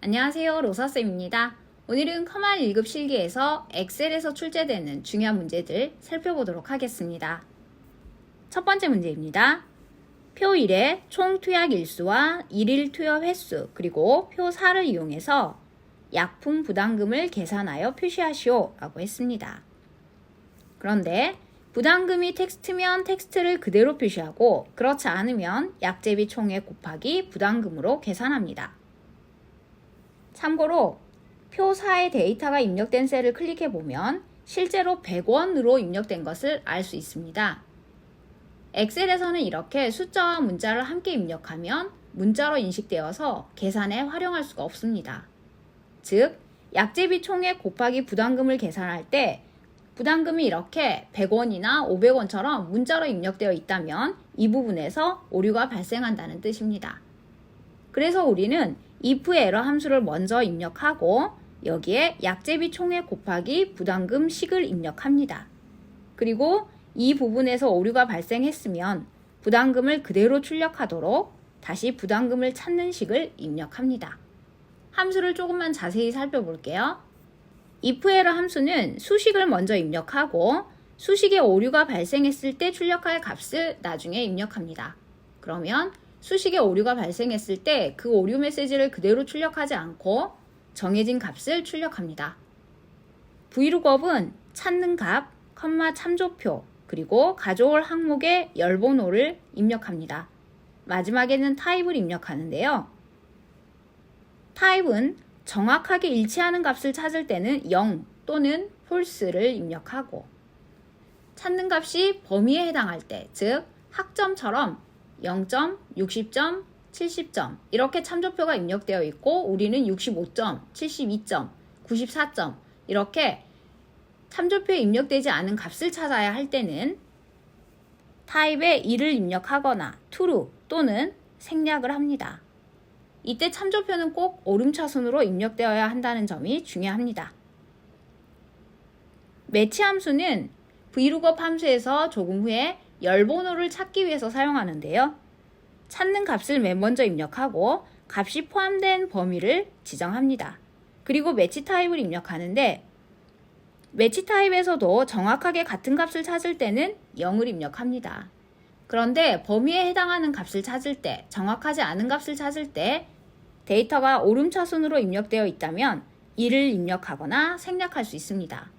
안녕하세요, 로사쌤입니다. 오늘은 커만 1급 실기에서 엑셀에서 출제되는 중요한 문제들 살펴보도록 하겠습니다. 첫 번째 문제입니다. 표 1의 총 투약 일수와 일일 투여 횟수 그리고 표 4를 이용해서 약품 부담금을 계산하여 표시하시오 라고 했습니다. 그런데 부담금이 텍스트면 텍스트를 그대로 표시하고 그렇지 않으면 약제비 총액 곱하기 부담금으로 계산합니다. 참고로 표 4의 데이터가 입력된 셀을 클릭해보면 실제로 100원으로 입력된 것을 알 수 있습니다. 엑셀에서는 이렇게 숫자와 문자를 함께 입력하면 문자로 인식되어서 계산에 활용할 수가 없습니다. 즉, 약제비 총액 곱하기 부담금을 계산할 때 부담금이 이렇게 100원이나 500원처럼 문자로 입력되어 있다면 이 부분에서 오류가 발생한다는 뜻입니다. 그래서 우리는 if 에러 함수를 먼저 입력하고 여기에 약제비 총액 곱하기 부담금 식을 입력합니다. 그리고 이 부분에서 오류가 발생했으면 부담금을 그대로 출력하도록 다시 부담금을 찾는 식을 입력합니다. 함수를 조금만 자세히 살펴볼게요. if 에러 함수는 수식을 먼저 입력하고 수식에 오류가 발생했을 때 출력할 값을 나중에 입력합니다. 그러면 수식에 오류가 발생했을 때 그 오류 메시지를 그대로 출력하지 않고 정해진 값을 출력합니다. vlookup은 찾는 값, 참조표, 그리고 가져올 항목의 열번호를 입력합니다. 마지막에는 타입을 입력하는데요. 타입은 정확하게 일치하는 값을 찾을 때는 0 또는 false를 입력하고 찾는 값이 범위에 해당할 때, 즉 학점처럼 0점, 60점, 70점 이렇게 참조표가 입력되어 있고 우리는 65점, 72점, 94점 이렇게 참조표에 입력되지 않은 값을 찾아야 할 때는 타입에 1을 입력하거나 true 또는 생략을 합니다. 이때 참조표는 꼭 오름차순으로 입력되어야 한다는 점이 중요합니다. 매치 함수는 vlookup 함수에서 조금 후에 열번호를 찾기 위해서 사용하는데요. 찾는 값을 맨 먼저 입력하고 값이 포함된 범위를 지정합니다. 그리고 매치 타입을 입력하는데 매치 타입에서도 정확하게 같은 값을 찾을 때는 0을 입력합니다. 그런데 범위에 해당하는 값을 찾을 때, 정확하지 않은 값을 찾을 때 데이터가 오름차순으로 입력되어 있다면 1을 입력하거나 생략할 수 있습니다.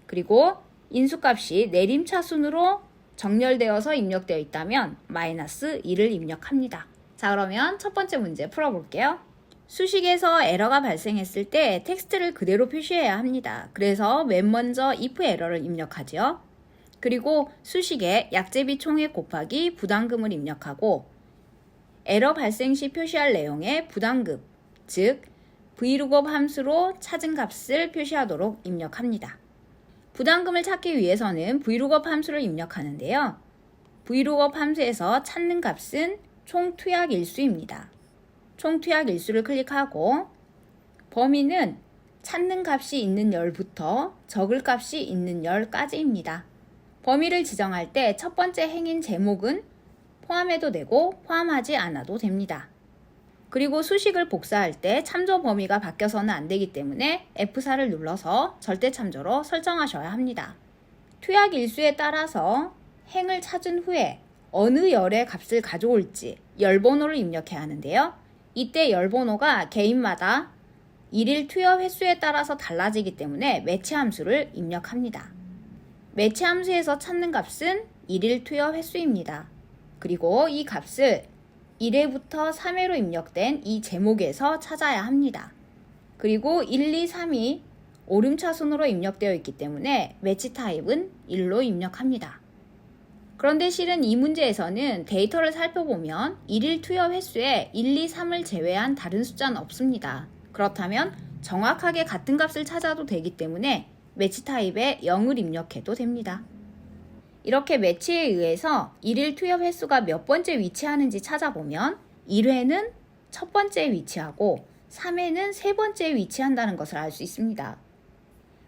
그리고 인수값이 내림차순으로 정렬되어서 입력되어 있다면 -2를 입력합니다. 자, 그러면 첫 번째 문제 풀어볼게요. 수식에서 에러가 발생했을 때 텍스트를 그대로 표시해야 합니다. 그래서 맨 먼저 if 에러를 입력하죠. 그리고 수식에 약제비 총액 곱하기 부담금을 입력하고 에러 발생 시 표시할 내용의 부담금, 즉 vlookup 함수로 찾은 값을 표시하도록 입력합니다. 부담금을 찾기 위해서는 vlookup 함수를 입력하는데요. vlookup 함수에서 찾는 값은 총 투약 일수입니다. 총 투약 일수를 클릭하고 범위는 찾는 값이 있는 열부터 적을 값이 있는 열까지입니다. 범위를 지정할 때 첫 번째 행인 제목은 포함해도 되고 포함하지 않아도 됩니다. 그리고 수식을 복사할 때 참조 범위가 바뀌어서는 안 되기 때문에 F4를 눌러서 절대 참조로 설정하셔야 합니다. 투약 일수에 따라서 행을 찾은 후에 어느 열의 값을 가져올지 열번호를 입력해야 하는데요. 이때 열번호가 개인마다 일일 투여 횟수에 따라서 달라지기 때문에 매치 함수를 입력합니다. 매치 함수에서 찾는 값은 일일 투여 횟수입니다. 그리고 이 값을 1회부터 3회로 입력된 이 제목에서 찾아야 합니다. 그리고 1, 2, 3이 오름차순으로 입력되어 있기 때문에 매치 타입은 1로 입력합니다. 그런데 실은 이 문제에서는 데이터를 살펴보면 일일 투여 횟수에 1, 2, 3을 제외한 다른 숫자는 없습니다. 그렇다면 정확하게 같은 값을 찾아도 되기 때문에 매치 타입에 0을 입력해도 됩니다. 이렇게 매치에 의해서 일일 투여 횟수가 몇 번째 위치하는지 찾아보면 1회는 첫 번째에 위치하고 3회는 세 번째에 위치한다는 것을 알 수 있습니다.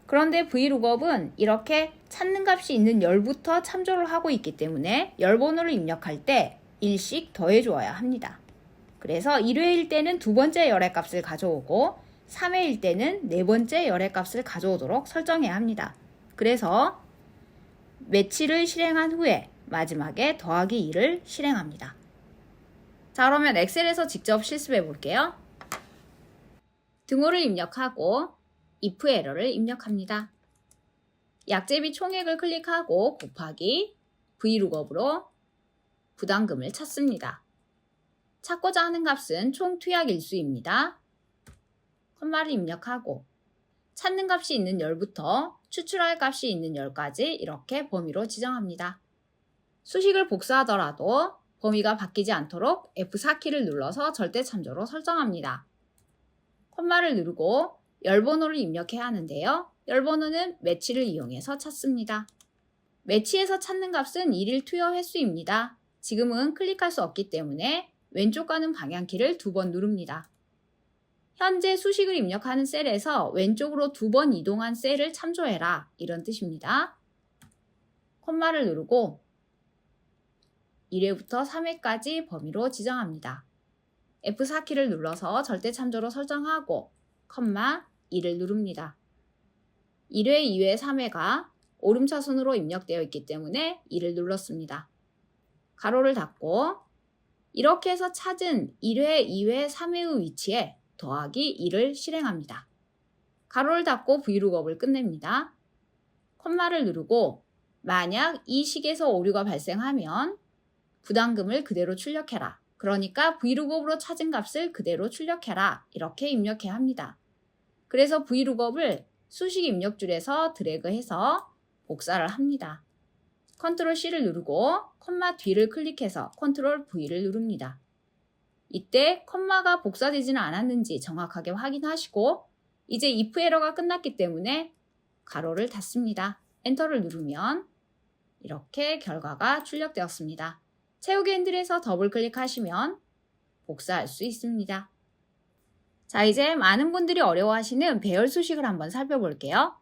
그런데 vlookup은 이렇게 찾는 값이 있는 열부터 참조를 하고 있기 때문에 열번호를 입력할 때 1씩 더해주어야 합니다. 그래서 1회일 때는 두 번째 열애값을 가져오고 3회일 때는 네 번째 열애값을 가져오도록 설정해야 합니다. 그래서 매치를 실행한 후에 마지막에 더하기 2를 실행합니다. 자, 그러면 엑셀에서 직접 실습해 볼게요. 등호를 입력하고 if 에러를 입력합니다. 약제비 총액을 클릭하고 곱하기 vlookup으로 부담금을 찾습니다. 찾고자 하는 값은 총 투약 일수입니다. 콤마를 입력하고 찾는 값이 있는 열부터 추출할 값이 있는 열까지 이렇게 범위로 지정합니다. 수식을 복사하더라도 범위가 바뀌지 않도록 F4키를 눌러서 절대 참조로 설정합니다. 콤마를 누르고 열번호를 입력해야 하는데요. 열번호는 매치를 이용해서 찾습니다. 매치에서 찾는 값은 1일 투여 횟수입니다. 지금은 클릭할 수 없기 때문에 왼쪽 가는 방향키를 2번 누릅니다. 현재 수식을 입력하는 셀에서 왼쪽으로 2번 이동한 셀을 참조해라, 이런 뜻입니다. 콤마를 누르고 1회부터 3회까지 범위로 지정합니다. F4키를 눌러서 절대 참조로 설정하고 컴마 2를 누릅니다. 1회, 2회, 3회가 오름차순으로 입력되어 있기 때문에 2를 눌렀습니다. 가로를 닫고 이렇게 해서 찾은 1회, 2회, 3회의 위치에 더하기 2를 실행합니다. 가로를 닫고 vlookup을 끝냅니다. 콤마를 누르고 만약 이 식에서 오류가 발생하면 부담금을 그대로 출력해라. 그러니까 vlookup으로 찾은 값을 그대로 출력해라. 이렇게 입력해야 합니다. 그래서 vlookup을 수식 입력줄에서 드래그해서 복사를 합니다. 컨트롤 C를 누르고 콤마 뒤를 클릭해서 컨트롤 V를 누릅니다. 이때 콤마가 복사되지는 않았는지 정확하게 확인하시고 이제 if 에러가 끝났기 때문에 가로를 닫습니다. 엔터를 누르면 이렇게 결과가 출력되었습니다. 채우기 핸들에서 더블 클릭하시면 복사할 수 있습니다. 자, 이제 많은 분들이 어려워하시는 배열 수식을 한번 살펴볼게요.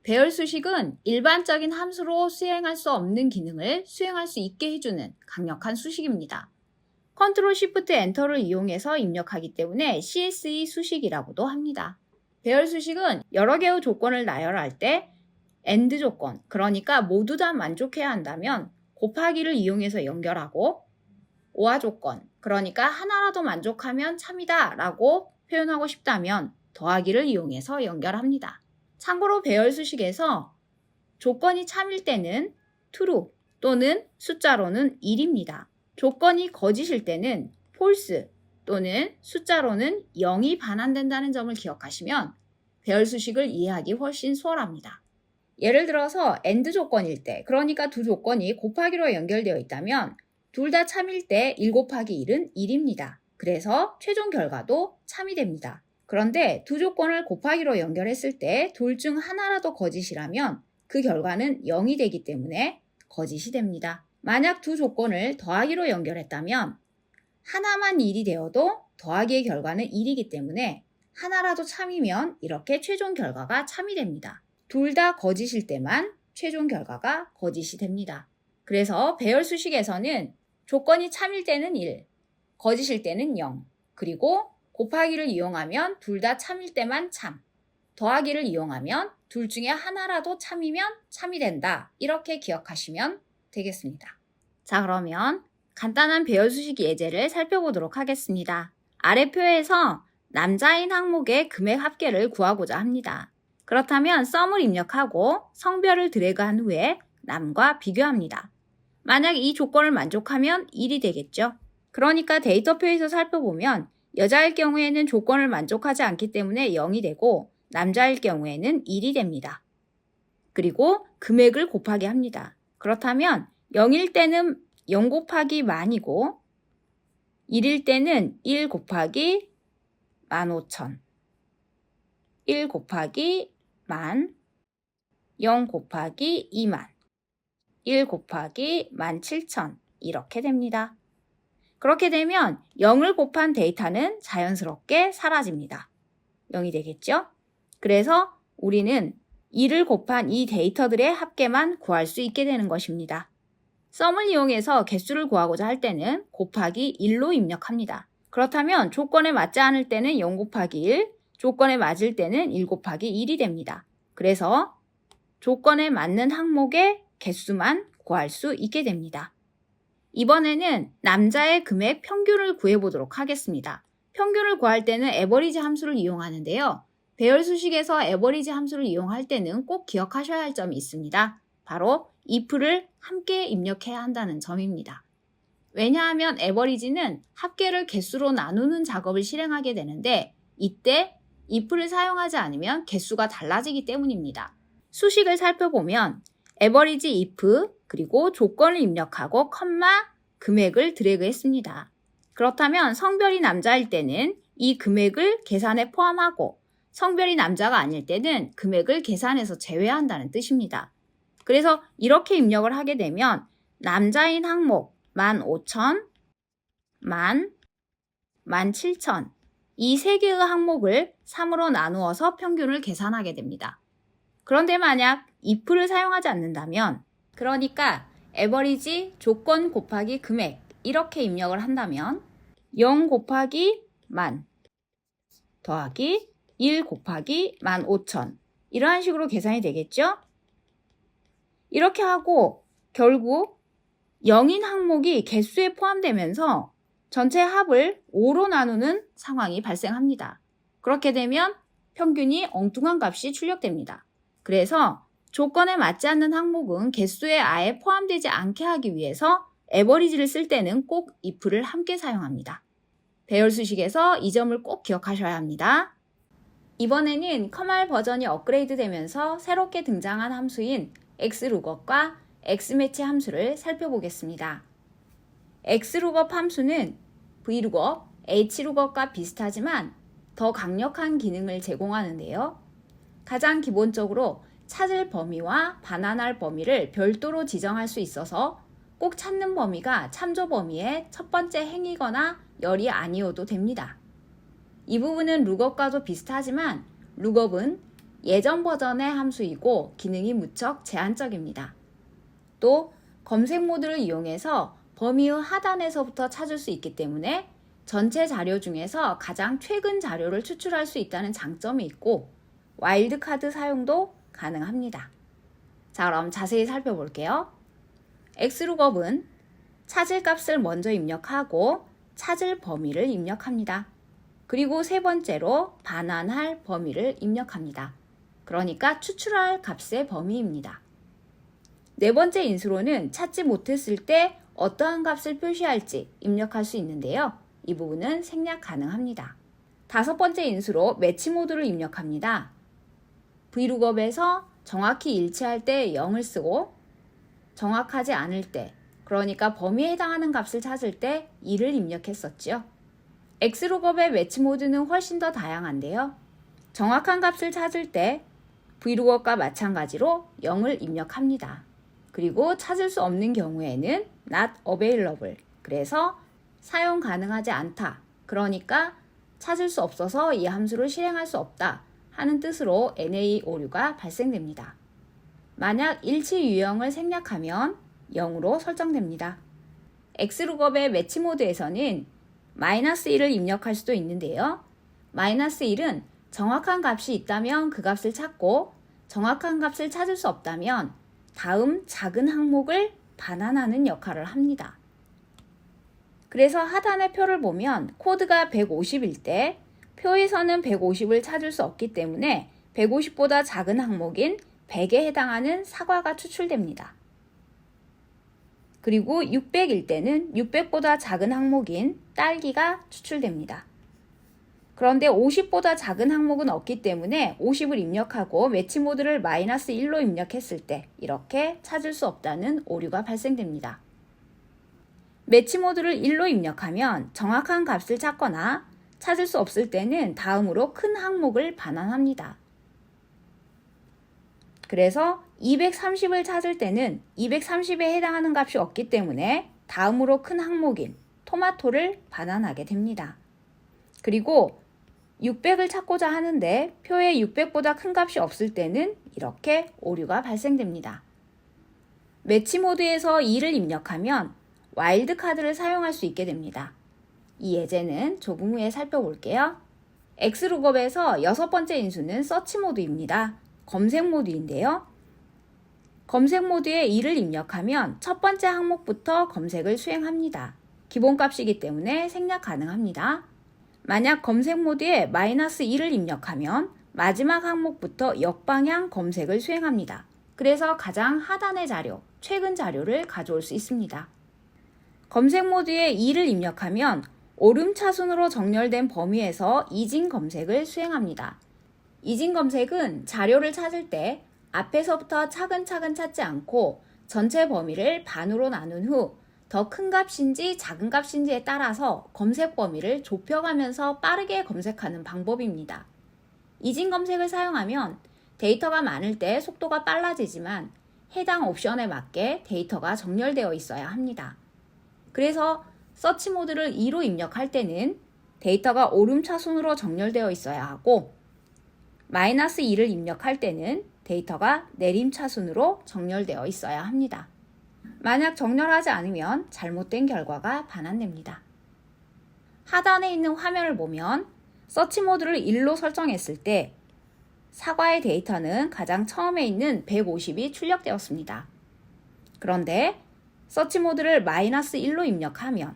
배열 수식은 일반적인 함수로 수행할 수 없는 기능을 수행할 수 있게 해주는 강력한 수식입니다. 컨트롤 시프트 엔터를 이용해서 입력하기 때문에 CSE 수식이라고도 합니다. 배열 수식은 여러 개의 조건을 나열할 때 AND 조건, 그러니까 모두 다 만족해야 한다면 곱하기를 이용해서 연결하고 OR 조건, 그러니까 하나라도 만족하면 참이다 라고 표현하고 싶다면 더하기를 이용해서 연결합니다. 참고로 배열 수식에서 조건이 참일 때는 true 또는 숫자로는 1입니다. 조건이 거짓일 때는 false 또는 숫자로는 0이 반환된다는 점을 기억하시면 배열 수식을 이해하기 훨씬 수월합니다. 예를 들어서 AND 조건일 때, 그러니까 두 조건이 곱하기로 연결되어 있다면 둘 다 참일 때 1 곱하기 1은 1입니다. 그래서 최종 결과도 참이 됩니다. 그런데 두 조건을 곱하기로 연결했을 때 둘 중 하나라도 거짓이라면 그 결과는 0이 되기 때문에 거짓이 됩니다. 만약 두 조건을 더하기로 연결했다면 하나만 1이 되어도 더하기의 결과는 1이기 때문에 하나라도 참이면 이렇게 최종 결과가 참이 됩니다. 둘 다 거짓일 때만 최종 결과가 거짓이 됩니다. 그래서 배열 수식에서는 조건이 참일 때는 1, 거짓일 때는 0, 그리고 곱하기를 이용하면 둘 다 참일 때만 참, 더하기를 이용하면 둘 중에 하나라도 참이면 참이 된다. 이렇게 기억하시면 되겠습니다. 자, 그러면 간단한 배열 수식 예제를 살펴보도록 하겠습니다. 아래 표에서 남자인 항목의 금액 합계를 구하고자 합니다. 그렇다면 썸을 입력하고 성별을 드래그한 후에 남과 비교합니다. 만약 이 조건을 만족하면 1이 되겠죠. 그러니까 데이터표에서 살펴보면 여자일 경우에는 조건을 만족하지 않기 때문에 0이 되고 남자일 경우에는 1이 됩니다. 그리고 금액을 곱하기 합니다. 그렇다면 0일 때는 0 곱하기 만이고 1일 때는 1 곱하기 15,000, 1 곱하기 만, 0 곱하기 2만, 1 곱하기 17,000 이렇게 됩니다. 그렇게 되면 0을 곱한 데이터는 자연스럽게 사라집니다. 0이 되겠죠? 그래서 우리는 2를 곱한 이 데이터들의 합계만 구할 수 있게 되는 것입니다. 썸을 이용해서 개수를 구하고자 할 때는 곱하기 1로 입력합니다. 그렇다면 조건에 맞지 않을 때는 0 곱하기 1, 조건에 맞을 때는 1 곱하기 1이 됩니다. 그래서 조건에 맞는 항목의 개수만 구할 수 있게 됩니다. 이번에는 남자의 금액 평균을 구해보도록 하겠습니다. 평균을 구할 때는 에버리지 함수를 이용하는데요. 배열 수식에서 에버리지 함수를 이용할 때는 꼭 기억하셔야 할 점이 있습니다. 바로 if를 함께 입력해야 한다는 점입니다. 왜냐하면 에버리지는 합계를 개수로 나누는 작업을 실행하게 되는데 이때 if를 사용하지 않으면 개수가 달라지기 때문입니다. 수식을 살펴보면 에버리지 if 그리고 조건을 입력하고 컴마 금액을 드래그했습니다. 그렇다면 성별이 남자일 때는 이 금액을 계산에 포함하고 성별이 남자가 아닐 때는 금액을 계산해서 제외한다는 뜻입니다. 그래서 이렇게 입력을 하게 되면 남자인 항목 15,000, 17,000 이 세 개의 항목을 3으로 나누어서 평균을 계산하게 됩니다. 그런데 만약 if를 사용하지 않는다면 그러니까 에버리지 조건 곱하기 금액 이렇게 입력을 한다면 0 곱하기 10,000 더하기 1 곱하기 15,000 이러한 식으로 계산이 되겠죠? 이렇게 하고 결국 0인 항목이 개수에 포함되면서 전체 합을 5로 나누는 상황이 발생합니다. 그렇게 되면 평균이 엉뚱한 값이 출력됩니다. 그래서 조건에 맞지 않는 항목은 개수에 아예 포함되지 않게 하기 위해서 에버리지를 쓸 때는 꼭 if를 함께 사용합니다. 배열 수식에서 이 점을 꼭 기억하셔야 합니다. 이번에는 커말 버전이 업그레이드 되면서 새롭게 등장한 함수인 xlookup과 xmatch 함수를 살펴보겠습니다. xlookup 함수는 vlookup, hlookup과 비슷하지만 더 강력한 기능을 제공하는데요. 가장 기본적으로 찾을 범위와 반환할 범위를 별도로 지정할 수 있어서 꼭 찾는 범위가 참조 범위의 첫 번째 행이거나 열이 아니어도 됩니다. 이 부분은 룩업과도 비슷하지만 룩업은 예전 버전의 함수이고 기능이 무척 제한적입니다. 또 검색 모드를 이용해서 범위의 하단에서부터 찾을 수 있기 때문에 전체 자료 중에서 가장 최근 자료를 추출할 수 있다는 장점이 있고 와일드카드 사용도 가능합니다. 자, 그럼 자세히 살펴볼게요. xlookup은 찾을 값을 먼저 입력하고 찾을 범위를 입력합니다. 그리고 세 번째로 반환할 범위를 입력합니다. 그러니까 추출할 값의 범위입니다. 네 번째 인수로는 찾지 못했을 때 어떠한 값을 표시할지 입력할 수 있는데요. 이 부분은 생략 가능합니다. 다섯 번째 인수로 매치 모드를 입력합니다. vlookup에서 정확히 일치할 때 0을 쓰고 정확하지 않을 때, 그러니까 범위에 해당하는 값을 찾을 때 2를 입력했었죠. xlookup의 매치 모드는 훨씬 더 다양한데요. 정확한 값을 찾을 때 vlookup과 마찬가지로 0을 입력합니다. 그리고 찾을 수 없는 경우에는 not available, 그래서 사용 가능하지 않다, 그러니까 찾을 수 없어서 이 함수를 실행할 수 없다 하는 뜻으로 NA 오류가 발생됩니다. 만약 일치 유형을 생략하면 0으로 설정됩니다. xlookup의 매치 모드에서는 -1을 입력할 수도 있는데요. -1은 정확한 값이 있다면 그 값을 찾고 정확한 값을 찾을 수 없다면 다음 작은 항목을 반환하는 역할을 합니다. 그래서 하단의 표를 보면 코드가 150일 때 표에서는 150을 찾을 수 없기 때문에 150보다 작은 항목인 100에 해당하는 사과가 추출됩니다. 그리고 600일 때는 600보다 작은 항목인 딸기가 추출됩니다. 그런데 50보다 작은 항목은 없기 때문에 50을 입력하고 매치 모드를 -1로 입력했을 때 이렇게 찾을 수 없다는 오류가 발생됩니다. 매치 모드를 1로 입력하면 정확한 값을 찾거나 찾을 수 없을 때는 다음으로 큰 항목을 반환합니다. 그래서 230을 찾을 때는 230에 해당하는 값이 없기 때문에 다음으로 큰 항목인 토마토를 반환하게 됩니다. 그리고 600을 찾고자 하는데 표에 600보다 큰 값이 없을 때는 이렇게 오류가 발생됩니다. 매치 모드에서 2를 입력하면 와일드 카드를 사용할 수 있게 됩니다. 이 예제는 조금 후에 살펴볼게요. X룩업에서 여섯 번째 인수는 서치 모드입니다. 검색 모드인데요. 검색 모드에 2를 입력하면 첫 번째 항목부터 검색을 수행합니다. 기본값이기 때문에 생략 가능합니다. 만약 검색 모드에 -2를 입력하면 마지막 항목부터 역방향 검색을 수행합니다. 그래서 가장 하단의 자료, 최근 자료를 가져올 수 있습니다. 검색 모드에 2를 입력하면 오름차순으로 정렬된 범위에서 이진 검색을 수행합니다. 이진 검색은 자료를 찾을 때 앞에서부터 차근차근 찾지 않고 전체 범위를 반으로 나눈 후 더 큰 값인지 작은 값인지에 따라서 검색 범위를 좁혀가면서 빠르게 검색하는 방법입니다. 이진 검색을 사용하면 데이터가 많을 때 속도가 빨라지지만 해당 옵션에 맞게 데이터가 정렬되어 있어야 합니다. 그래서 서치 모드를 2로 입력할 때는 데이터가 오름차순으로 정렬되어 있어야 하고 -2를 입력할 때는 데이터가 내림차순으로 정렬되어 있어야 합니다. 만약 정렬하지 않으면 잘못된 결과가 반환됩니다. 하단에 있는 화면을 보면 서치 모드를 1로 설정했을 때 사과의 데이터는 가장 처음에 있는 150이 출력되었습니다. 그런데 서치 모드를 -1로 입력하면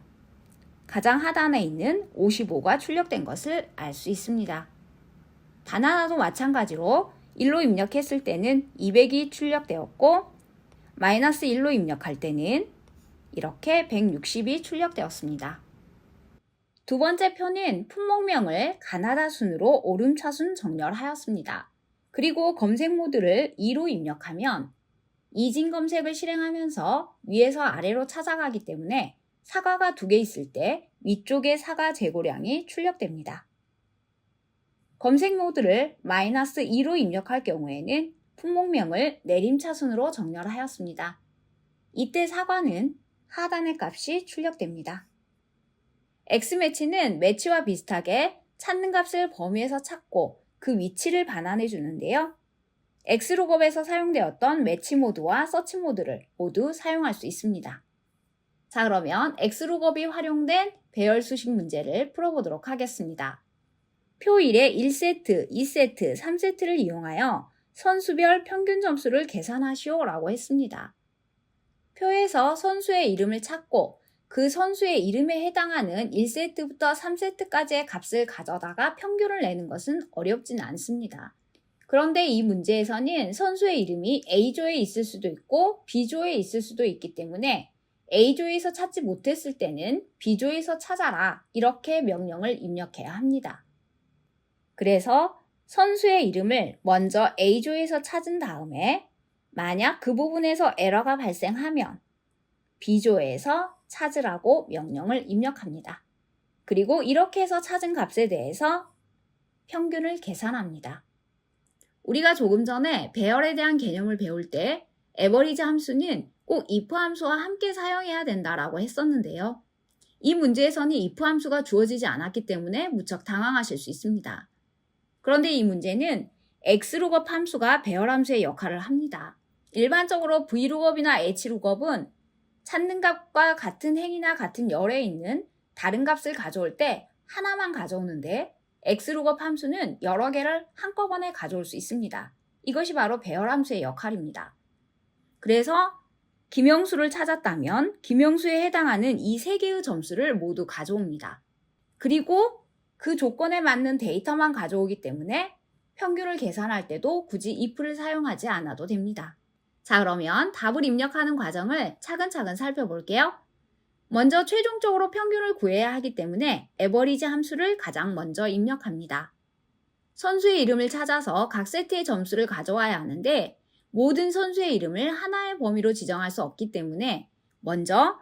가장 하단에 있는 55가 출력된 것을 알 수 있습니다. 바나나도 마찬가지로 1로 입력했을 때는 200이 출력되었고 -1로 입력할 때는 이렇게 160이 출력되었습니다. 두 번째 표는 품목명을 가나다 순으로 오름차순 정렬하였습니다. 그리고 검색 모드를 2로 입력하면 이진 검색을 실행하면서 위에서 아래로 찾아가기 때문에 사과가 2개 있을 때 위쪽에 사과 재고량이 출력됩니다. 검색 모드를 -2로 입력할 경우에는 품목명을 내림차순으로 정렬하였습니다. 이때 사과는 하단의 값이 출력됩니다. X매치는 매치와 비슷하게 찾는 값을 범위에서 찾고 그 위치를 반환해 주는데요. X룩업에서 사용되었던 매치 모드와 서치 모드를 모두 사용할 수 있습니다. 자, 그러면 X룩업이 활용된 배열 수식 문제를 풀어보도록 하겠습니다. 표 1의 1세트, 2세트, 3세트를 이용하여 선수별 평균 점수를 계산하시오 라고 했습니다. 표에서 선수의 이름을 찾고 그 선수의 이름에 해당하는 1세트부터 3세트까지의 값을 가져다가 평균을 내는 것은 어렵진 않습니다. 그런데 이 문제에서는 선수의 이름이 A조에 있을 수도 있고 B조에 있을 수도 있기 때문에 A조에서 찾지 못했을 때는 B조에서 찾아라 이렇게 명령을 입력해야 합니다. 그래서 선수의 이름을 먼저 A조에서 찾은 다음에 만약 그 부분에서 에러가 발생하면 B조에서 찾으라고 명령을 입력합니다. 그리고 이렇게 해서 찾은 값에 대해서 평균을 계산합니다. 우리가 조금 전에 배열에 대한 개념을 배울 때 에버리지 함수는 꼭 if 함수와 함께 사용해야 된다라고 했었는데요. 이 문제에서는 if 함수가 주어지지 않았기 때문에 무척 당황하실 수 있습니다. 그런데 이 문제는 X룩업 함수가 배열 함수의 역할을 합니다. 일반적으로 V룩업이나 H룩업은 찾는 값과 같은 행이나 같은 열에 있는 다른 값을 가져올 때 하나만 가져오는데 X룩업 함수는 여러 개를 한꺼번에 가져올 수 있습니다. 이것이 바로 배열 함수의 역할입니다. 그래서 김영수를 찾았다면 김영수에 해당하는 이 세 개의 점수를 모두 가져옵니다. 그리고 그 조건에 맞는 데이터만 가져오기 때문에 평균을 계산할 때도 굳이 if를 사용하지 않아도 됩니다. 자, 그러면 답을 입력하는 과정을 차근차근 살펴볼게요. 먼저 최종적으로 평균을 구해야 하기 때문에 에버리지 함수를 가장 먼저 입력합니다. 선수의 이름을 찾아서 각 세트의 점수를 가져와야 하는데 모든 선수의 이름을 하나의 범위로 지정할 수 없기 때문에 먼저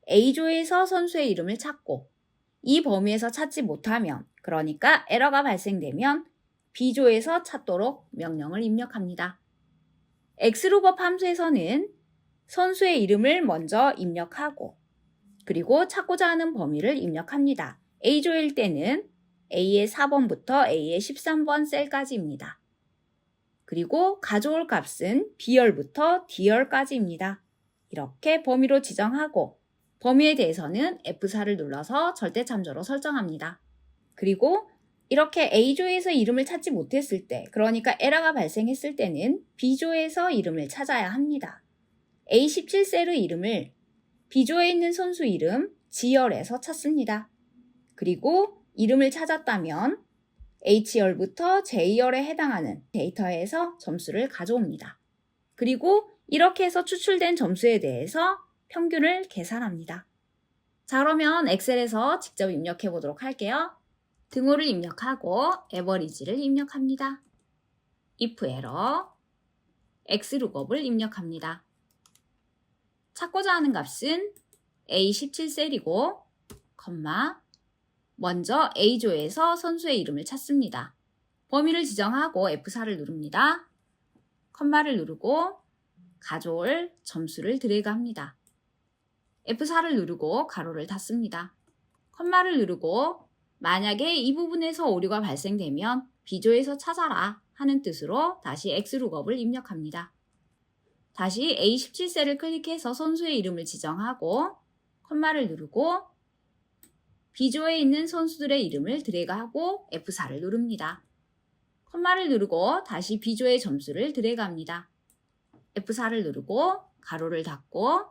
A조에서 선수의 이름을 찾고 이 범위에서 찾지 못하면, 그러니까 에러가 발생되면 B조에서 찾도록 명령을 입력합니다. X룩업 함수에서는 선수의 이름을 먼저 입력하고 그리고 찾고자 하는 범위를 입력합니다. A조일 때는 A의 4번부터 A의 13번 셀까지입니다. 그리고 가져올 값은 B열부터 D열까지입니다. 이렇게 범위로 지정하고 범위에 대해서는 F4를 눌러서 절대참조로 설정합니다. 그리고 이렇게 A조에서 이름을 찾지 못했을 때, 그러니까 에러가 발생했을 때는 B조에서 이름을 찾아야 합니다. A17셀의 이름을 B조에 있는 선수 이름 G열에서 찾습니다. 그리고 이름을 찾았다면 H열부터 J열에 해당하는 데이터에서 점수를 가져옵니다. 그리고 이렇게 해서 추출된 점수에 대해서 평균을 계산합니다. 자, 그러면 엑셀에서 직접 입력해 보도록 할게요. 등호를 입력하고 에버리지를 입력합니다. if error, xlookup을 입력합니다. 찾고자 하는 값은 A17셀이고, 먼저 A조에서 선수의 이름을 찾습니다. 범위를 지정하고 F4를 누릅니다. 컴마를 누르고 가져올 점수를 드래그합니다. F4를 누르고 가로를 닫습니다. 컴마를 누르고 만약에 이 부분에서 오류가 발생되면 B조에서 찾아라 하는 뜻으로 다시 xlookup을 입력합니다. 다시 A17셀을 클릭해서 선수의 이름을 지정하고 컴마를 누르고 B조에 있는 선수들의 이름을 드래그하고 F4를 누릅니다. 컴마를 누르고 다시 B조의 점수를 드래그합니다. F4를 누르고 가로를 닫고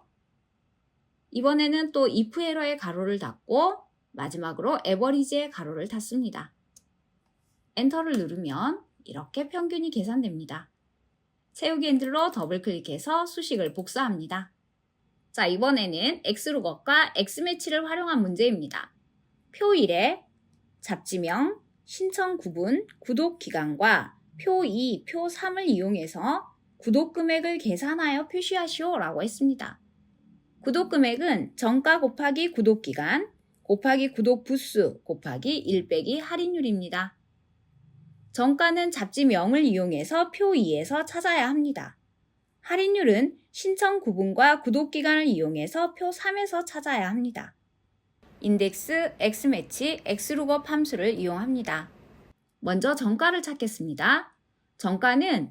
이번에는 또 if error의 가로를 닫고 마지막으로 에버리지의 가로를 닫습니다. 엔터를 누르면 이렇게 평균이 계산됩니다. 세우기 핸들로 더블 클릭해서 수식을 복사합니다. 자, 이번에는 xlookup과 xmatch를 활용한 문제입니다. 표 1에 잡지명, 신청 구분, 구독 기간과 표 2, 표 3을 이용해서 구독 금액을 계산하여 표시하시오 라고 했습니다. 구독 금액은 정가 곱하기 구독 기간 곱하기 구독 부수 곱하기 1 빼기 할인율입니다. 정가는 잡지명을 이용해서 표 2에서 찾아야 합니다. 할인율은 신청 구분과 구독 기간을 이용해서 표 3에서 찾아야 합니다. 인덱스, xmatch, xlookup 함수를 이용합니다. 먼저 정가를 찾겠습니다. 정가는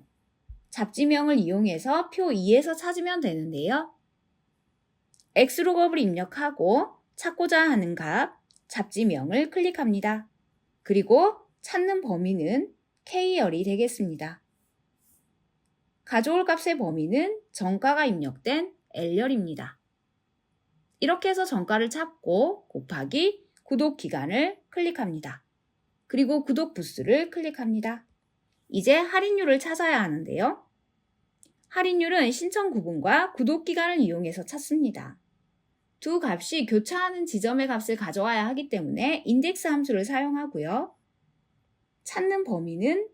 잡지명을 이용해서 표 2에서 찾으면 되는데요. xlookup을 입력하고 찾고자 하는 값, 잡지명을 클릭합니다. 그리고 찾는 범위는 K열이 되겠습니다. 가져올 값의 범위는 정가가 입력된 L열입니다. 이렇게 해서 정가를 찾고 곱하기 구독 기간을 클릭합니다. 그리고 구독 부수를 클릭합니다. 이제 할인율을 찾아야 하는데요. 할인율은 신청 구분과 구독 기간을 이용해서 찾습니다. 두 값이 교차하는 지점의 값을 가져와야 하기 때문에 인덱스 함수를 사용하고요. 찾는 범위는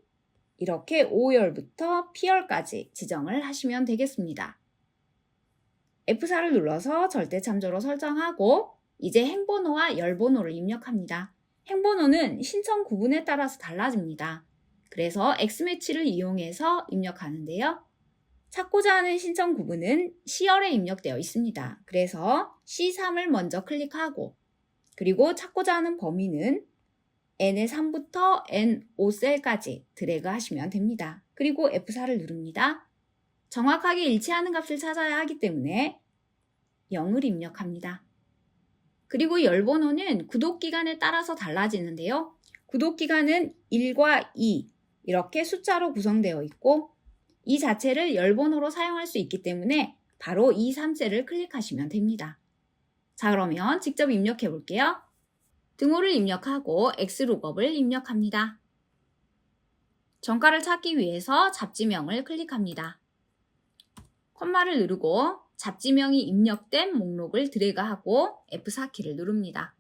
이렇게 O열부터 P열까지 지정을 하시면 되겠습니다. F4를 눌러서 절대참조로 설정하고 이제 행번호와 열번호를 입력합니다. 행번호는 신청 구분에 따라서 달라집니다. 그래서 xmatch를 이용해서 입력하는데요. 찾고자 하는 신청 구분은 C열에 입력되어 있습니다. 그래서 C3을 먼저 클릭하고 그리고 찾고자 하는 범위는 N의 3부터 N5셀까지 드래그 하시면 됩니다. 그리고 F4를 누릅니다. 정확하게 일치하는 값을 찾아야 하기 때문에 0을 입력합니다. 그리고 열번호는 구독기간에 따라서 달라지는데요. 구독기간은 1과 2 이렇게 숫자로 구성되어 있고 이 자체를 열번호로 사용할 수 있기 때문에 바로 이 3셀을 클릭하시면 됩니다. 자, 그러면 직접 입력해 볼게요. 등호를 입력하고 xlookup을 입력합니다. 정가를 찾기 위해서 잡지명을 클릭합니다. 콤마를 누르고 잡지명이 입력된 목록을 드래그하고 F4키를 누릅니다.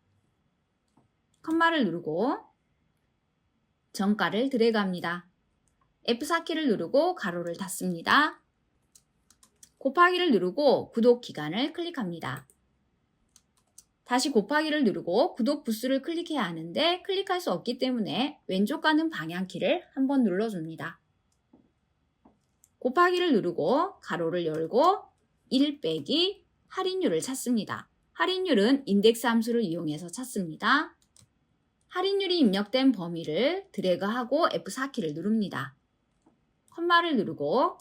콤마를 누르고 정가를 드래그합니다. F4키를 누르고 가로를 닫습니다. 곱하기를 누르고 구독 기간을 클릭합니다. 다시 곱하기를 누르고 구독 부수를 클릭해야 하는데 클릭할 수 없기 때문에 왼쪽 가는 방향키를 한번 눌러줍니다. 곱하기를 누르고 가로를 열고 1 빼기 할인율을 찾습니다. 할인율은 인덱스 함수를 이용해서 찾습니다. 할인율이 입력된 범위를 드래그하고 F4키를 누릅니다. 콤마를 누르고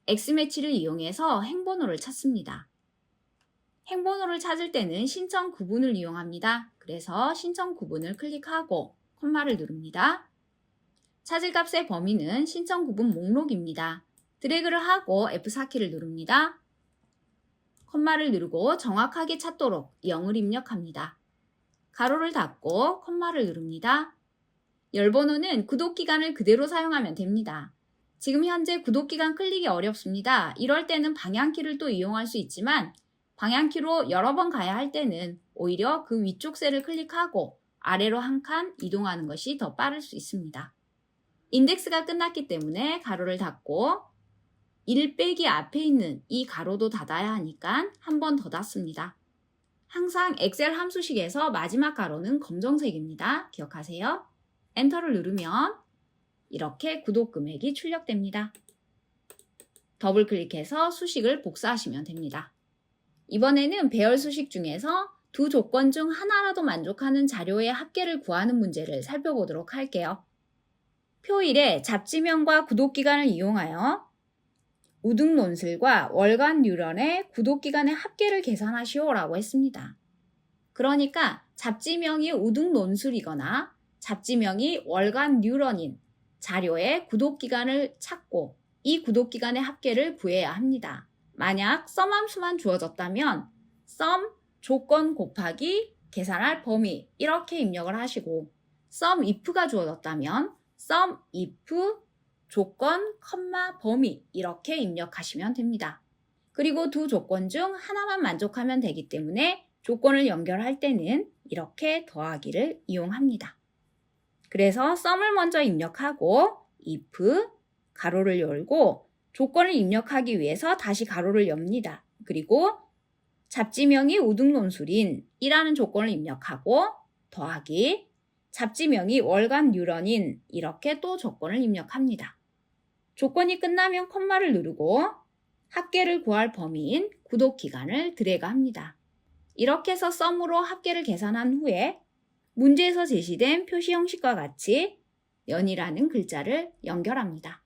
xmatch를 이용해서 행번호를 찾습니다. 행번호를 찾을 때는 신청 구분을 이용합니다. 그래서 신청 구분을 클릭하고 콤마를 누릅니다. 찾을 값의 범위는 신청 구분 목록입니다. 드래그를 하고 F4키를 누릅니다. 콤마를 누르고 정확하게 찾도록 0을 입력합니다. 가로를 닫고 콤마를 누릅니다. 열번호는 구독기간을 그대로 사용하면 됩니다. 지금 현재 구독기간 클릭이 어렵습니다. 이럴 때는 방향키를 또 이용할 수 있지만 방향키로 여러 번 가야 할 때는 오히려 그 위쪽 셀을 클릭하고 아래로 한 칸 이동하는 것이 더 빠를 수 있습니다. 인덱스가 끝났기 때문에 가로를 닫고 1 빼기 앞에 있는 이 가로도 닫아야 하니까 한 번 더 닫습니다. 항상 엑셀 함수식에서 마지막 가로는 검정색입니다. 기억하세요. 엔터를 누르면 이렇게 구독 금액이 출력됩니다. 더블 클릭해서 수식을 복사하시면 됩니다. 이번에는 배열 수식 중에서 두 조건 중 하나라도 만족하는 자료의 합계를 구하는 문제를 살펴보도록 할게요. 표 1에 잡지명과 구독기간을 이용하여 우등 논술과 월간 뉴런의 구독기간의 합계를 계산하시오 라고 했습니다. 그러니까 잡지명이 우등 논술이거나 잡지명이 월간 뉴런인 자료의 구독기간을 찾고 이 구독기간의 합계를 구해야 합니다. 만약 썸 함수만 주어졌다면 썸 조건 곱하기 계산할 범위 이렇게 입력을 하시고 썸 if가 주어졌다면 썸 if 조건, 범위 이렇게 입력하시면 됩니다. 그리고 두 조건 중 하나만 만족하면 되기 때문에 조건을 연결할 때는 이렇게 더하기를 이용합니다. 그래서 썸을 먼저 입력하고 if 가로를 열고 조건을 입력하기 위해서 다시 가로를 엽니다. 그리고 잡지명이 우등논술인 이라는 조건을 입력하고 더하기 잡지명이 월간 뉴런인 이렇게 또 조건을 입력합니다. 조건이 끝나면 콤마를 누르고 합계를 구할 범위인 구독기간을 드래그합니다. 이렇게 해서 썸으로 합계를 계산한 후에 문제에서 제시된 표시 형식과 같이 연이라는 글자를 연결합니다.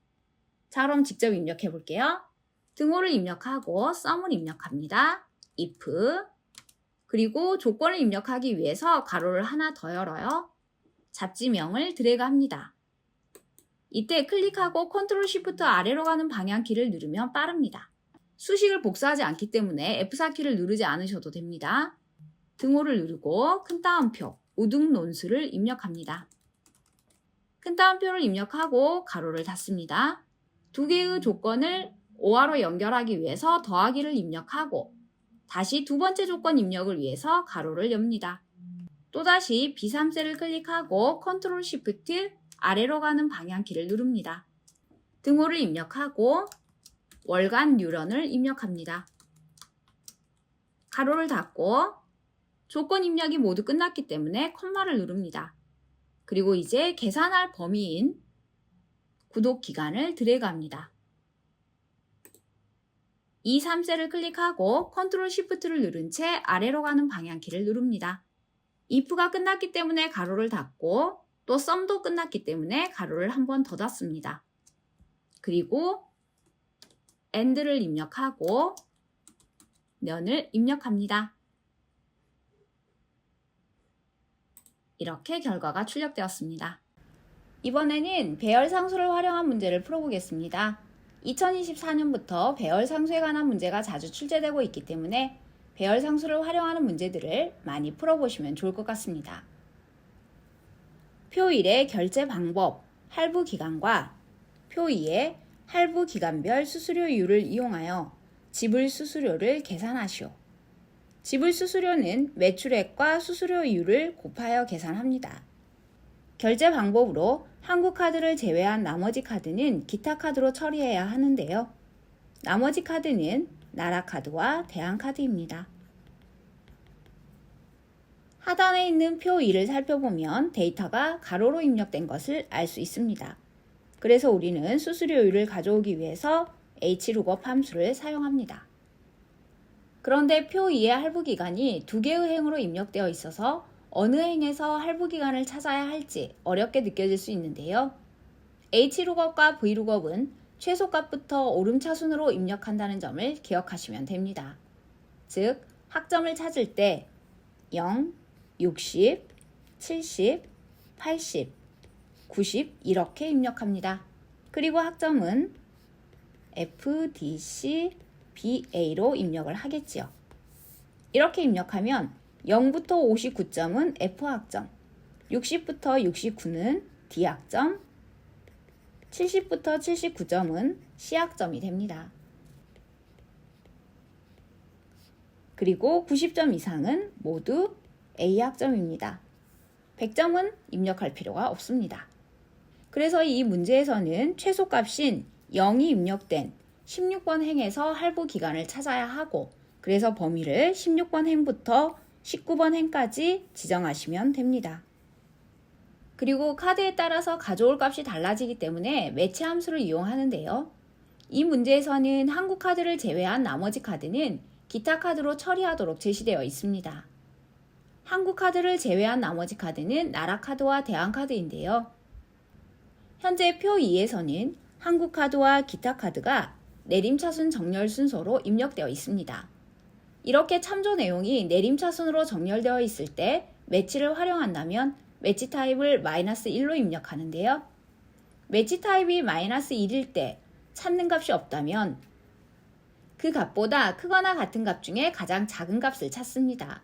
자, 그럼 직접 입력해 볼게요. 등호를 입력하고 썸을 입력합니다. if 그리고 조건을 입력하기 위해서 가로를 하나 더 열어요. 잡지명을 드래그합니다. 이때 클릭하고 컨트롤 시프트 아래로 가는 방향키를 누르면 빠릅니다. 수식을 복사하지 않기 때문에 F4키를 누르지 않으셔도 됩니다. 등호를 누르고 큰 따옴표 우등 논술을 입력합니다. 큰 따옴표를 입력하고 가로를 닫습니다. 두 개의 조건을 오화로 연결하기 위해서 더하기를 입력하고 다시 두 번째 조건 입력을 위해서 가로를 엽니다. 또다시 B3셀을 클릭하고 컨트롤 시프트 아래로 가는 방향키를 누릅니다. 등호를 입력하고 월간 뉴런을 입력합니다. 가로를 닫고 조건 입력이 모두 끝났기 때문에 콤마를 누릅니다. 그리고 이제 계산할 범위인 구독 기간을 드래그합니다. 이 3셀을 클릭하고 컨트롤 시프트를 누른 채 아래로 가는 방향키를 누릅니다. if가 끝났기 때문에 가로를 닫고 또 썸도 끝났기 때문에 가로를 한 번 더 닫습니다. 그리고 and를 입력하고 면을 입력합니다. 이렇게 결과가 출력되었습니다. 이번에는 배열 상수를 활용한 문제를 풀어보겠습니다. 2024년부터 배열 상수에 관한 문제가 자주 출제되고 있기 때문에 배열 상수를 활용하는 문제들을 많이 풀어보시면 좋을 것 같습니다. 표 1의 결제 방법, 할부 기간과 표 2의 할부 기간별 수수료율을 이용하여 지불 수수료를 계산하시오. 지불 수수료는 매출액과 수수료율을 곱하여 계산합니다. 결제 방법으로 한국카드를 제외한 나머지 카드는 기타 카드로 처리해야 하는데요. 나머지 카드는 나라카드와 대한카드입니다. 하단에 있는 표 2를 살펴보면 데이터가 가로로 입력된 것을 알 수 있습니다. 그래서 우리는 수수료율을 가져오기 위해서 hlookup 함수를 사용합니다. 그런데 표 2의 할부기간이 두 개의 행으로 입력되어 있어서 어느 행에서 할부기간을 찾아야 할지 어렵게 느껴질 수 있는데요. hlookup과 vlookup은 최소값부터 오름차순으로 입력한다는 점을 기억하시면 됩니다. 즉, 학점을 찾을 때 0, 60, 70, 80, 90 이렇게 입력합니다. 그리고 학점은 F, D, C, B, A로 입력을 하겠지요. 이렇게 입력하면 0부터 59점은 F학점, 60부터 69는 D학점, 70부터 79점은 C학점이 됩니다. 그리고 90점 이상은 모두 A학점입니다. 100점은 입력할 필요가 없습니다. 그래서 이 문제에서는 최소값인 0이 입력된 16번 행에서 할부 기간을 찾아야 하고, 그래서 범위를 16번 행부터 19번 행까지 지정하시면 됩니다. 그리고 카드에 따라서 가져올 값이 달라지기 때문에 매치 함수를 이용하는데요. 이 문제에서는 한국 카드를 제외한 나머지 카드는 기타 카드로 처리하도록 제시되어 있습니다. 한국 카드를 제외한 나머지 카드는 나라 카드와 대한 카드인데요. 현재 표 2에서는 한국 카드와 기타 카드가 내림차순 정렬 순서로 입력되어 있습니다. 이렇게 참조 내용이 내림차순으로 정렬되어 있을 때 매치를 활용한다면 매치 타입을 -1로 입력하는데요. 매치 타입이 -1일 때 찾는 값이 없다면 그 값보다 크거나 같은 값 중에 가장 작은 값을 찾습니다.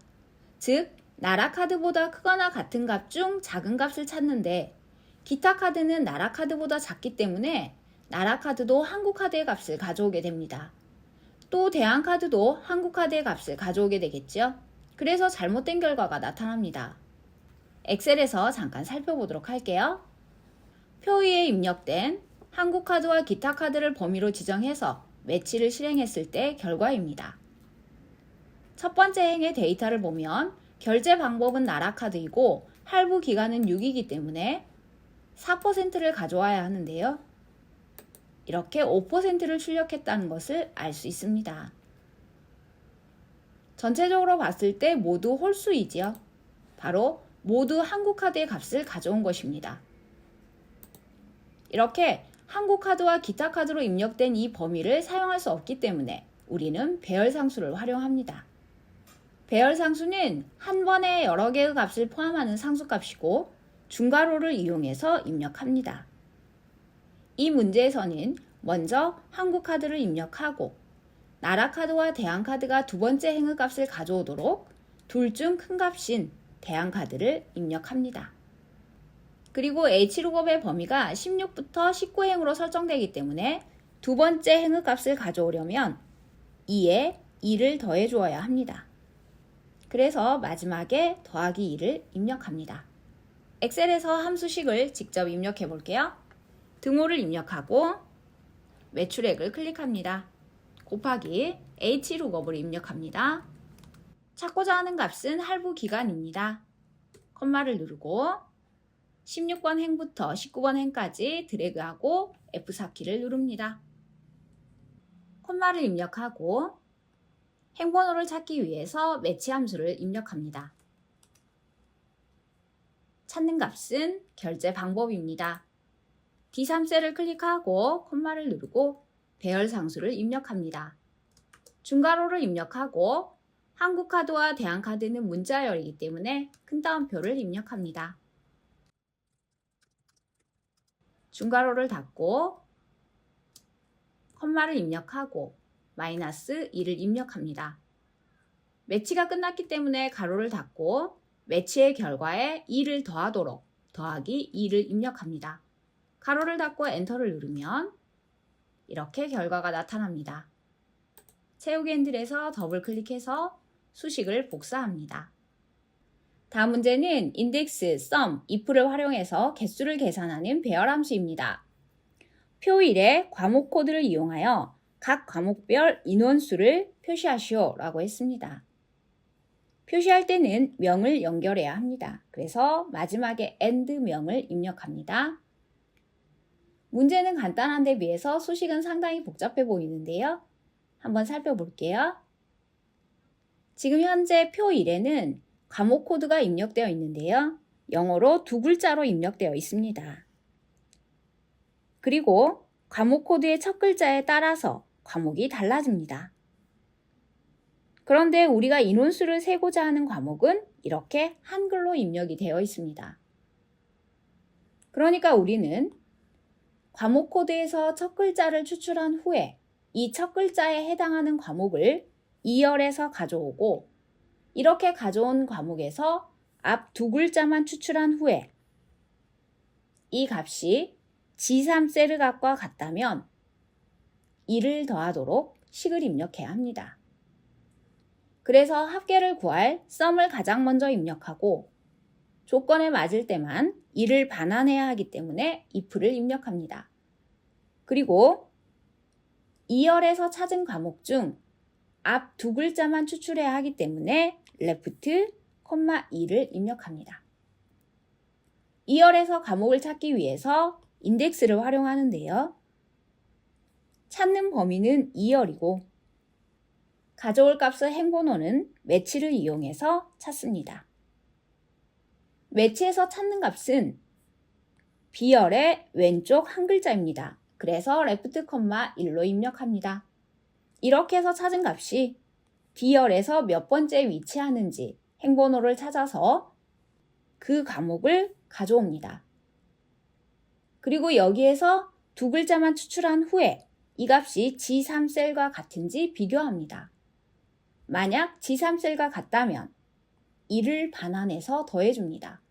즉, 나라 카드보다 크거나 같은 값 중 작은 값을 찾는데, 기타 카드는 나라 카드보다 작기 때문에 나라 카드도 한국 카드의 값을 가져오게 됩니다. 또 대한 카드도 한국 카드의 값을 가져오게 되겠죠. 그래서 잘못된 결과가 나타납니다. 엑셀에서 잠깐 살펴보도록 할게요. 표 위에 입력된 한국 카드와 기타 카드를 범위로 지정해서 매치를 실행했을 때 결과입니다. 첫 번째 행의 데이터를 보면 결제 방법은 나라 카드이고 할부 기간은 6이기 때문에 4%를 가져와야 하는데요. 이렇게 5%를 출력했다는 것을 알 수 있습니다. 전체적으로 봤을 때 모두 홀수이지요. 바로 모두 한국 카드의 값을 가져온 것입니다. 이렇게 한국 카드와 기타 카드로 입력된 이 범위를 사용할 수 없기 때문에 우리는 배열상수를 활용합니다. 배열상수는 한 번에 여러 개의 값을 포함하는 상수값이고 중괄호를 이용해서 입력합니다. 이 문제에서는 먼저 한국 카드를 입력하고 나라 카드와 대한 카드가 두 번째 행의 값을 가져오도록 둘 중 큰 값인 대한 카드를 입력합니다. 그리고 H룩업의 범위가 16부터 19행으로 설정되기 때문에 두 번째 행의 값을 가져오려면 2에 2를 더해 주어야 합니다. 그래서 마지막에 더하기 2를 입력합니다. 엑셀에서 함수식을 직접 입력해 볼게요. 등호를 입력하고 매출액을 클릭합니다. 곱하기 H룩업을 입력합니다. 찾고자 하는 값은 할부 기간입니다. 컴마를 누르고 16번 행부터 19번 행까지 드래그하고 F4키를 누릅니다. 콤마를 입력하고 행번호를 찾기 위해서 매치 함수를 입력합니다. 찾는 값은 결제 방법입니다. D3셀을 클릭하고 콤마를 누르고 배열상수를 입력합니다. 중괄호를 입력하고 한국카드와 대한카드는 문자열이기 때문에 큰 따옴표를 입력합니다. 중괄호를 닫고 컴마를 입력하고 -2를 입력합니다. 매치가 끝났기 때문에 가로를 닫고 매치의 결과에 2를 더하도록 더하기 2를 입력합니다. 가로를 닫고 엔터를 누르면 이렇게 결과가 나타납니다. 채우기 핸들에서 더블 클릭해서 수식을 복사합니다. 다음 문제는 인덱스, sum, if를 활용해서 개수를 계산하는 배열함수입니다. 표 1에 과목 코드를 이용하여 각 과목별 인원수를 표시하시오 라고 했습니다. 표시할 때는 명을 연결해야 합니다. 그래서 마지막에 and 명을 입력합니다. 문제는 간단한데 비해서 수식은 상당히 복잡해 보이는데요. 한번 살펴볼게요. 지금 현재 표 1에는 과목 코드가 입력되어 있는데요. 영어로 두 글자로 입력되어 있습니다. 그리고 과목 코드의 첫 글자에 따라서 과목이 달라집니다. 그런데 우리가 인원수를 세고자 하는 과목은 이렇게 한글로 입력이 되어 있습니다. 그러니까 우리는 과목 코드에서 첫 글자를 추출한 후에 이 첫 글자에 해당하는 과목을 2열에서 가져오고, 이렇게 가져온 과목에서 앞 두 글자만 추출한 후에 이 값이 G3셀의 값과 같다면 2를 더하도록 식을 입력해야 합니다. 그래서 합계를 구할 썸을 가장 먼저 입력하고, 조건에 맞을 때만 2를 반환해야 하기 때문에 if를 입력합니다. 그리고 2열에서 찾은 과목 중 앞 두 글자만 추출해야 하기 때문에 left, 2를 입력합니다. 2열에서 과목을 찾기 위해서 인덱스를 활용하는데요. 찾는 범위는 2열이고 가져올 값의 행번호는 매치를 이용해서 찾습니다. 매치에서 찾는 값은 B열의 왼쪽 한 글자입니다. 그래서 left, 1로 입력합니다. 이렇게 해서 찾은 값이 D열에서 몇 번째 위치하는지 행번호를 찾아서 그 과목을 가져옵니다. 그리고 여기에서 두 글자만 추출한 후에 이 값이 G3셀과 같은지 비교합니다. 만약 G3셀과 같다면 2를 반환해서 더해줍니다.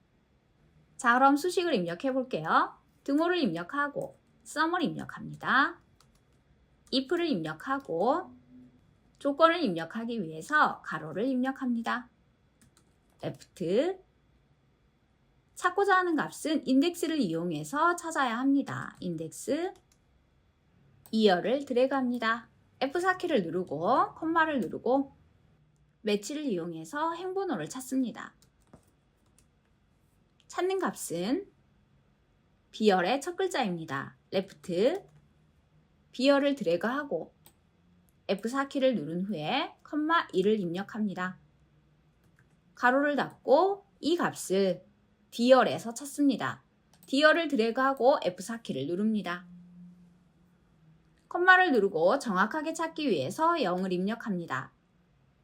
자, 그럼 수식을 입력해 볼게요. 등호를 입력하고 썸을 입력합니다. if를 입력하고 조건을 입력하기 위해서 가로를 입력합니다. left, 찾고자 하는 값은 인덱스를 이용해서 찾아야 합니다. 인덱스 2열을 드래그합니다. F4키를 누르고 콤마를 누르고 매치를 이용해서 행번호를 찾습니다. 찾는 값은 B열의 첫 글자입니다. left, B열을 드래그하고 F4키를 누른 후에 콤마 2를 입력합니다. 가로를 닫고 이 값을 D열에서 찾습니다. D열을 드래그하고 F4키를 누릅니다. 콤마를 누르고 정확하게 찾기 위해서 0을 입력합니다.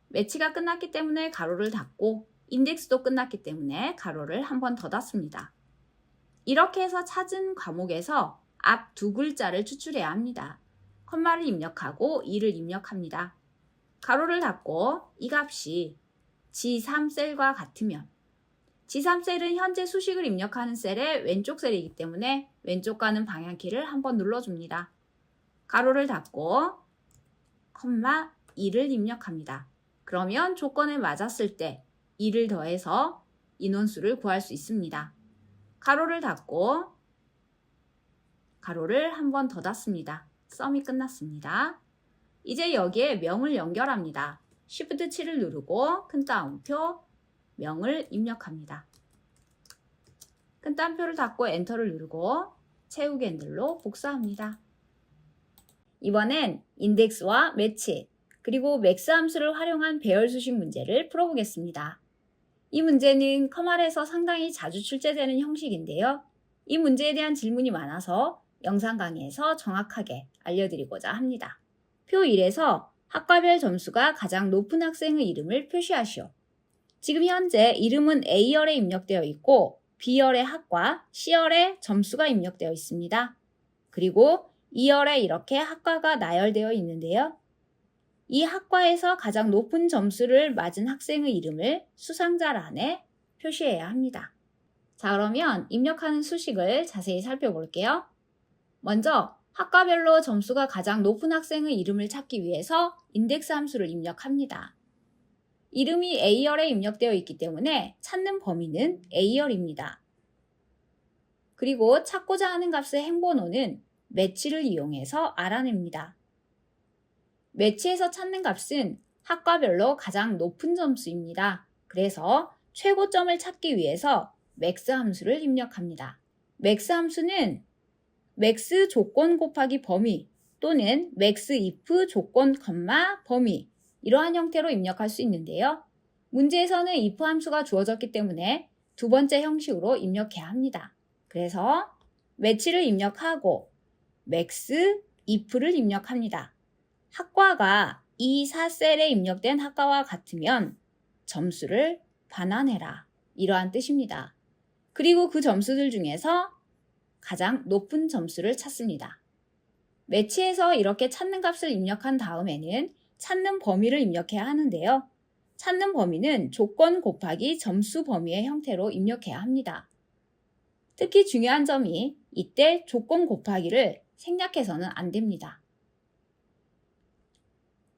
매치가 끝났기 때문에 가로를 닫고 인덱스도 끝났기 때문에 가로를 한 번 더 닫습니다. 이렇게 해서 찾은 과목에서 앞 두 글자를 추출해야 합니다. 콤마를 입력하고 2를 입력합니다. 가로를 닫고 이 값이 G3셀과 같으면, G3셀은 현재 수식을 입력하는 셀의 왼쪽 셀이기 때문에 왼쪽 가는 방향키를 한번 눌러줍니다. 가로를 닫고 콤마 2를 입력합니다. 그러면 조건에 맞았을 때 2를 더해서 인원수를 구할 수 있습니다. 가로를 닫고 가로를 한 번 더 닫습니다. 썸이 끝났습니다. 이제 여기에 명을 연결합니다. Shift 7을 누르고 큰 따옴표 명을 입력합니다. 큰 따옴표를 닫고 엔터를 누르고 채우기 핸들로 복사합니다. 이번엔 인덱스와 매치 그리고 맥스 함수를 활용한 배열 수식 문제를 풀어보겠습니다. 이 문제는 커말에서 상당히 자주 출제되는 형식인데요. 이 문제에 대한 질문이 많아서 영상 강의에서 정확하게 알려드리고자 합니다. 표 1에서 학과별 점수가 가장 높은 학생의 이름을 표시하시오. 지금 현재 이름은 A열에 입력되어 있고 B열의 학과, C열의 점수가 입력되어 있습니다. 그리고 2열에 이렇게 학과가 나열되어 있는데요. 이 학과에서 가장 높은 점수를 맞은 학생의 이름을 수상자란에 표시해야 합니다. 자, 그러면 입력하는 수식을 자세히 살펴볼게요. 먼저 학과별로 점수가 가장 높은 학생의 이름을 찾기 위해서 인덱스 함수를 입력합니다. 이름이 A열에 입력되어 있기 때문에 찾는 범위는 A열입니다. 그리고 찾고자 하는 값의 행번호는 매치를 이용해서 알아냅니다. 매치에서 찾는 값은 학과별로 가장 높은 점수입니다. 그래서 최고점을 찾기 위해서 맥스 함수를 입력합니다. 맥스 함수는 맥스 조건 곱하기 범위 또는 맥스 if 조건 컴마 범위 이러한 형태로 입력할 수 있는데요. 문제에서는 if 함수가 주어졌기 때문에 두 번째 형식으로 입력해야 합니다. 그래서 매치를 입력하고 맥스 if를 입력합니다. 학과가 이 4셀에 입력된 학과와 같으면 점수를 반환해라. 이러한 뜻입니다. 그리고 그 점수들 중에서 가장 높은 점수를 찾습니다. 매치에서 이렇게 찾는 값을 입력한 다음에는 찾는 범위를 입력해야 하는데요. 찾는 범위는 조건 곱하기 점수 범위의 형태로 입력해야 합니다. 특히 중요한 점이 이때 조건 곱하기를 생략해서는 안 됩니다.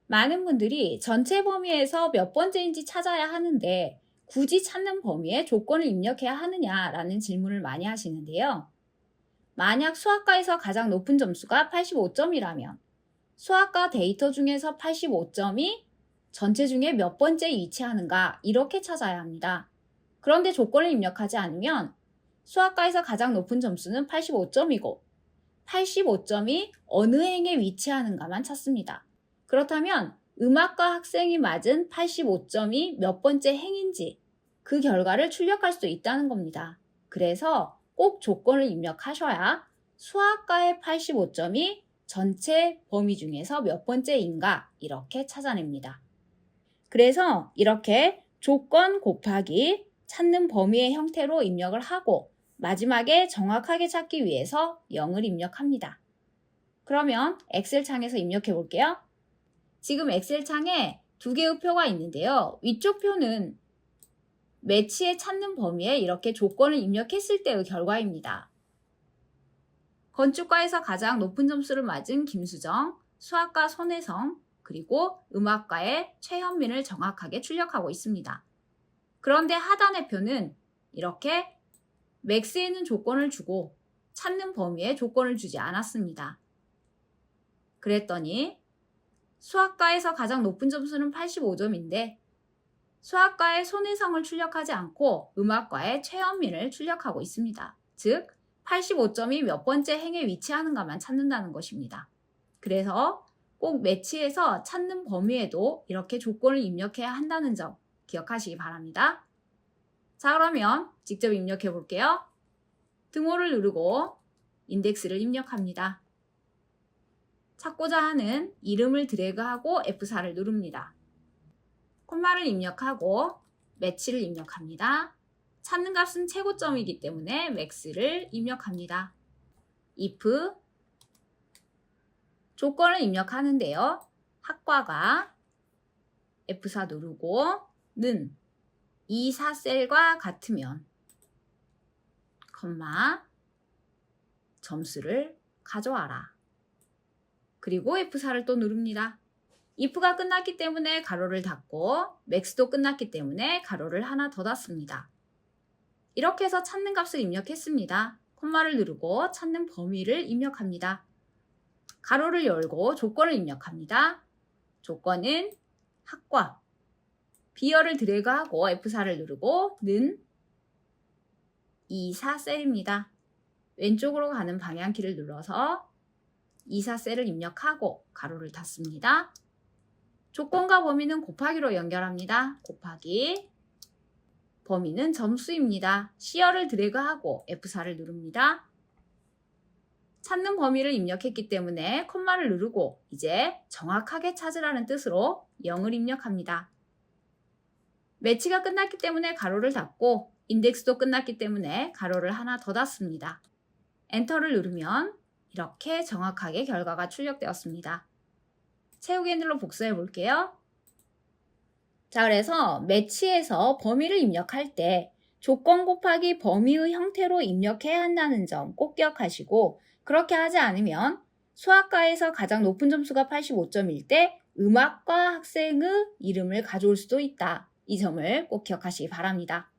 많은 분들이 전체 범위에서 몇 번째인지 찾아야 하는데 굳이 찾는 범위에 조건을 입력해야 하느냐라는 질문을 많이 하시는데요. 만약 수학과에서 가장 높은 점수가 85점이라면 수학과 데이터 중에서 85점이 전체 중에 몇 번째에 위치하는가 이렇게 찾아야 합니다. 그런데 조건을 입력하지 않으면 수학과에서 가장 높은 점수는 85점이고 85점이 어느 행에 위치하는가만 찾습니다. 그렇다면 음악과 학생이 맞은 85점이 몇 번째 행인지 그 결과를 출력할 수 있다는 겁니다. 그래서 꼭 조건을 입력하셔야 수학과의 85점이 전체 범위 중에서 몇 번째인가 이렇게 찾아냅니다. 그래서 이렇게 조건 곱하기 찾는 범위의 형태로 입력을 하고 마지막에 정확하게 찾기 위해서 0을 입력합니다. 그러면 엑셀 창에서 입력해 볼게요. 지금 엑셀 창에 두 개의 표가 있는데요. 위쪽 표는 매치에 찾는 범위에 이렇게 조건을 입력했을 때의 결과입니다. 건축과에서 가장 높은 점수를 맞은 김수정, 수학과 손혜성, 그리고 음악과의 최현민을 정확하게 출력하고 있습니다. 그런데 하단의 표는 이렇게 맥스에는 조건을 주고 찾는 범위에 조건을 주지 않았습니다. 그랬더니 수학과에서 가장 높은 점수는 85점인데 수학과의 손혜성을 출력하지 않고 음악과의 최현민을 출력하고 있습니다. 즉 85점이 몇 번째 행에 위치하는가만 찾는다는 것입니다. 그래서 꼭 매치에서 찾는 범위에도 이렇게 조건을 입력해야 한다는 점 기억하시기 바랍니다. 자, 그러면 직접 입력해 볼게요. 등호를 누르고 인덱스를 입력합니다. 찾고자 하는 이름을 드래그하고 F4를 누릅니다. 콤마를 입력하고 매치를 입력합니다. 찾는 값은 최고점이기 때문에 max를 입력합니다. if 조건을 입력하는데요. 학과가 F4 누르고 는 2, 4셀과 같으면 콤마 점수를 가져와라. 그리고 F4를 또 누릅니다. if가 끝났기 때문에 가로를 닫고 max도 끝났기 때문에 가로를 하나 더 닫습니다. 이렇게 해서 찾는 값을 입력했습니다. 콤마를 누르고 찾는 범위를 입력합니다. 가로를 열고 조건을 입력합니다. 조건은 학과 비열을 드래그하고 F4를 누르고 는 2, 4셀입니다. 왼쪽으로 가는 방향키를 눌러서 2, 4셀을 입력하고 가로를 닫습니다. 조건과 범위는 곱하기로 연결합니다. 곱하기 범위는 점수입니다. 시열을 드래그하고 F4를 누릅니다. 찾는 범위를 입력했기 때문에 콤마를 누르고 이제 정확하게 찾으라는 뜻으로 0을 입력합니다. 매치가 끝났기 때문에 가로를 닫고 인덱스도 끝났기 때문에 가로를 하나 더 닫습니다. 엔터를 누르면 이렇게 정확하게 결과가 출력되었습니다. 채우기 핸들로 복사해 볼게요. 자, 그래서 매치에서 범위를 입력할 때 조건 곱하기 범위의 형태로 입력해야 한다는 점 꼭 기억하시고 그렇게 하지 않으면 수학과에서 가장 높은 점수가 85점일 때 음악과 학생의 이름을 가져올 수도 있다. 이 점을 꼭 기억하시기 바랍니다.